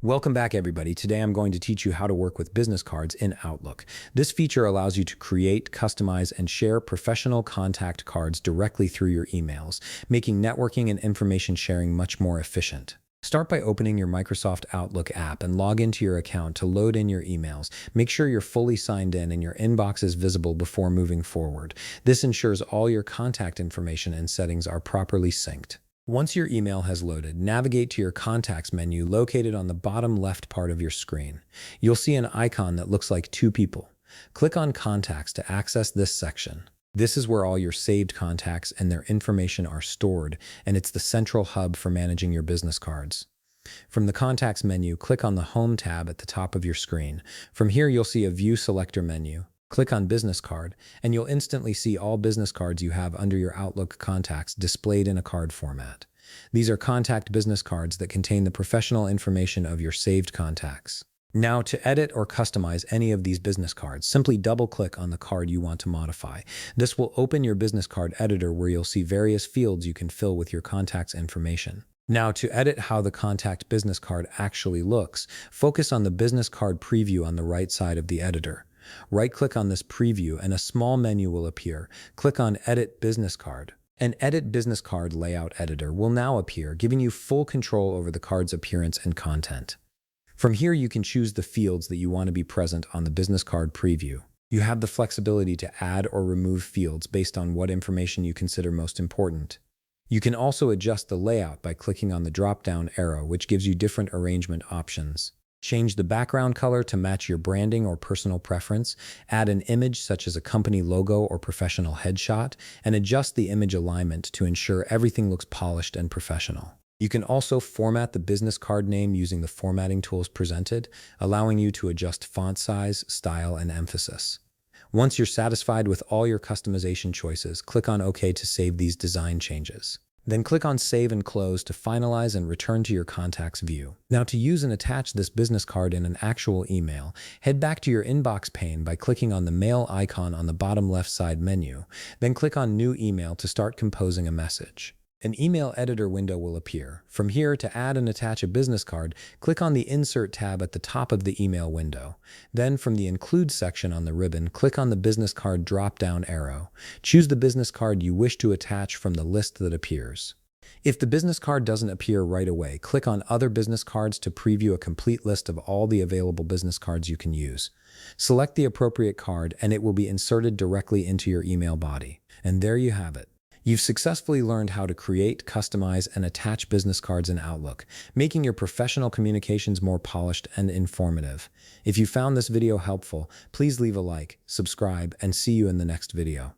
Welcome back, everybody. Today I'm going to teach you how to work with business cards in Outlook. This feature allows you to create, customize, and share professional contact cards directly through your emails, making networking and information sharing much more efficient. Start by opening your Microsoft Outlook app and log into your account to load in your emails. Make sure you're fully signed in and your inbox is visible before moving forward. This ensures all your contact information and settings are properly synced. Once your email has loaded, navigate to your Contacts menu located on the bottom left part of your screen. You'll see an icon that looks like two people. Click on Contacts to access this section. This is where all your saved contacts and their information are stored, and it's the central hub for managing your business cards. From the Contacts menu, click on the Home tab at the top of your screen. From here, you'll see a View Selector menu. Click on Business Card, and you'll instantly see all business cards you have under your Outlook contacts displayed in a card format. These are contact business cards that contain the professional information of your saved contacts. Now, to edit or customize any of these business cards, simply double-click on the card you want to modify. This will open your business card editor where you'll see various fields you can fill with your contact's information. Now, to edit how the contact business card actually looks, focus on the business card preview on the right side of the editor. Right-click on this preview and a small menu will appear. Click on Edit Business Card. An Edit Business Card Layout Editor will now appear, giving you full control over the card's appearance and content. From here, you can choose the fields that you want to be present on the business card preview. You have the flexibility to add or remove fields based on what information you consider most important. You can also adjust the layout by clicking on the drop-down arrow, which gives you different arrangement options. Change the background color to match your branding or personal preference, add an image such as a company logo or professional headshot, and adjust the image alignment to ensure everything looks polished and professional. You can also format the business card name using the formatting tools presented, allowing you to adjust font size, style, and emphasis. Once you're satisfied with all your customization choices, click on OK to save these design changes. Then click on Save and Close to finalize and return to your contacts view. Now, to use and attach this business card in an actual email, head back to your inbox pane by clicking on the mail icon on the bottom left side menu. Then click on New Email to start composing a message. An email editor window will appear. From here, to add and attach a business card, click on the Insert tab at the top of the email window. Then, from the Include section on the ribbon, click on the business card drop-down arrow. Choose the business card you wish to attach from the list that appears. If the business card doesn't appear right away, click on Other Business Cards to preview a complete list of all the available business cards you can use. Select the appropriate card, and it will be inserted directly into your email body. And there you have it. You've successfully learned how to create, customize, and attach business cards in Outlook, making your professional communications more polished and informative. If you found this video helpful, please leave a like, subscribe, and see you in the next video.